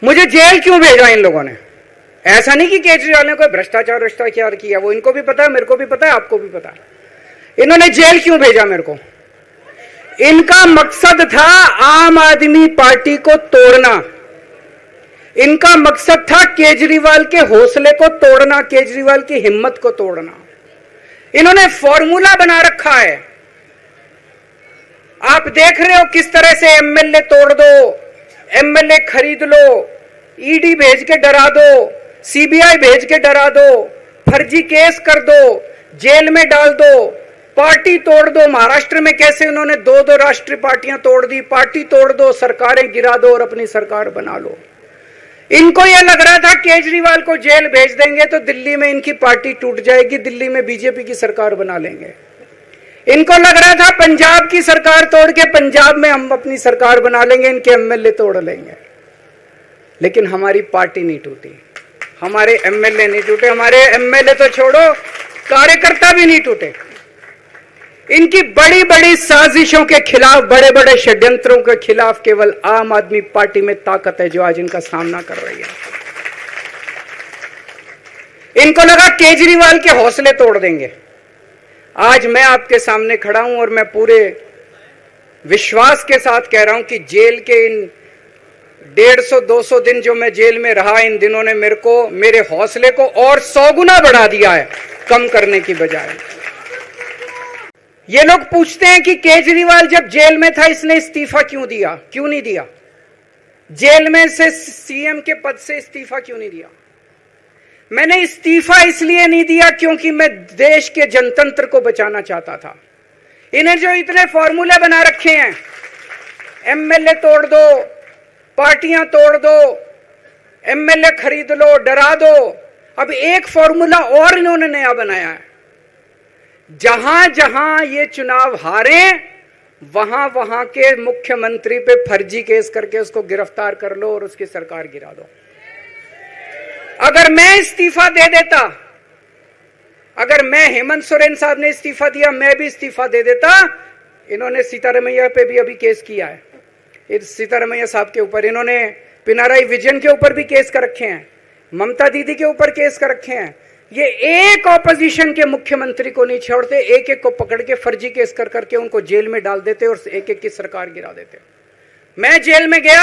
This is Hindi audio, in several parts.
मुझे जेल क्यों भेजा इन लोगों ने? ऐसा नहीं कि केजरीवाल ने कोई भ्रष्टाचार किया, वो इनको भी पता है, मेरे को भी पता है, आपको भी पता है। इन्होंने जेल क्यों भेजा मेरे को? इनका मकसद था आम आदमी पार्टी को तोड़ना। इनका मकसद था केजरीवाल के हौसले को तोड़ना, केजरीवाल की हिम्मत को तोड़ना। इन्होंने फॉर्मूला बना रखा है। आप देख रहे हो किस तरह से एमएलए तोड़ दो, एमएलए खरीद लो, ईडी भेज के डरा दो, सीबीआई भेज के डरा दो, फर्जी केस कर दो, जेल में डाल दो, पार्टी तोड़ दो। महाराष्ट्र में कैसे उन्होंने दो दो राष्ट्रीय पार्टियां तोड़ दी, पार्टी तोड़ दो, सरकारें गिरा दो और अपनी सरकार बना लो। इनको यह लग रहा था केजरीवाल को जेल भेज देंगे तो दिल्ली में इनकी पार्टी टूट जाएगी, दिल्ली में बीजेपी की सरकार बना लेंगे। इनको लग रहा था पंजाब की सरकार तोड़ के पंजाब में हम अपनी सरकार बना लेंगे, इनके एमएलए तोड़ लेंगे। लेकिन हमारी पार्टी नहीं टूटी, हमारे एमएलए नहीं टूटे, हमारे एमएलए तो छोड़ो, कार्यकर्ता भी नहीं टूटे। इनकी बड़ी बड़ी साजिशों के खिलाफ, बड़े बड़े षड्यंत्रों के खिलाफ केवल आम आदमी पार्टी में ताकत है जो आज इनका सामना कर रही है। इनको लगा केजरीवाल के हौसले तोड़ देंगे। आज मैं आपके सामने खड़ा हूं और मैं पूरे विश्वास के साथ कह रहा हूं कि जेल के इन 150-200 दिन जो मैं जेल में रहा, इन दिनों ने मेरे हौसले को और 100 गुना बढ़ा दिया है, कम करने की बजाय। ये लोग पूछते हैं कि केजरीवाल जब जेल में था इसने इस्तीफा क्यों दिया, क्यों नहीं दिया? जेल में से सीएम के पद से इस्तीफा क्यों नहीं दिया? मैंने इस्तीफा इसलिए नहीं दिया क्योंकि मैं देश के जनतंत्र को बचाना चाहता था। इन्हें जो इतने फॉर्मूले बना रखे हैं, एमएलए तोड़ दो, पार्टियां तोड़ दो, एमएलए खरीद लो, डरा दो। अब एक फॉर्मूला और इन्होंने नया बनाया है। जहां जहां ये चुनाव हारे वहां वहां के मुख्यमंत्री पे फर्जी केस करके उसको गिरफ्तार कर लो और उसकी सरकार गिरा दो। अगर मैं इस्तीफा दे देता, अगर मैं हेमंत सोरेन साहब ने इस्तीफा दिया, मैं भी इस्तीफा दे देता। इन्होंने सीतारमैया पे भी अभी केस किया है, सीतारमैया साहब के ऊपर। इन्होंने पिनाराई विजयन के ऊपर भी केस कर रखे हैं, ममता दीदी के ऊपर केस कर रखे हैं। ये एक ऑपोजिशन के मुख्यमंत्री को नहीं छोड़ते, एक एक को पकड़ के फर्जी केस कर करके उनको जेल में डाल देते और एक एक की सरकार गिरा देते। मैं जेल में गया,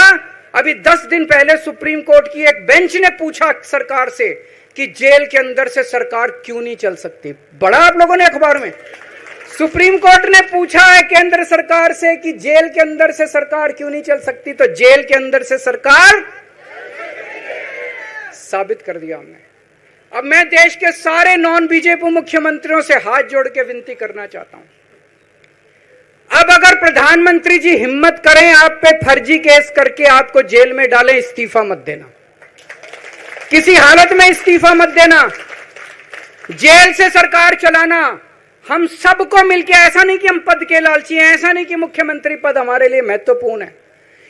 अभी 10 दिन पहले सुप्रीम कोर्ट की एक बेंच ने पूछा सरकार से कि जेल के अंदर से सरकार क्यों नहीं चल सकती। बड़ा आप लोगों ने अखबार में, सुप्रीम कोर्ट ने पूछा है केंद्र सरकार से कि जेल के अंदर से सरकार क्यों नहीं चल सकती, तो जेल के अंदर से सरकार साबित कर दिया हमने। अब मैं देश के सारे नॉन बीजेपी मुख्यमंत्रियों से हाथ जोड़ के विनती करना चाहता हूं, अब अगर प्रधानमंत्री जी हिम्मत करें आप पे फर्जी केस करके आपको जेल में डालें, इस्तीफा मत देना, किसी हालत में इस्तीफा मत देना। जेल से सरकार चलाना हम सबको मिलकर, ऐसा नहीं कि हम पद के लालची हैं, ऐसा नहीं कि मुख्यमंत्री पद हमारे लिए महत्वपूर्ण है,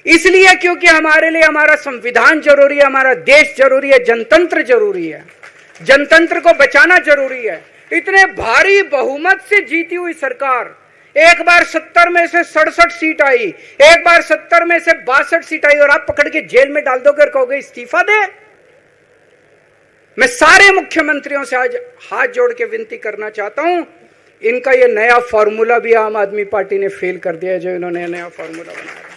इसलिए क्योंकि हमारे लिए हमारा संविधान जरूरी है, हमारा देश जरूरी है, जनतंत्र जरूरी है, जनतंत्र को बचाना जरूरी है। इतने भारी बहुमत से जीती हुई सरकार, एक बार 70 में से 67 सीट आई, एक बार 70 में से 62 सीट आई और आप पकड़ के जेल में डाल दोगे और कहोगे इस्तीफा दे। मैं सारे मुख्यमंत्रियों से आज हाथ जोड़ के विनती करना चाहता हूं, इनका यह नया फॉर्मूला भी आम आदमी पार्टी ने फेल कर दिया है, जो इन्होंने नया फॉर्मूला बनाया।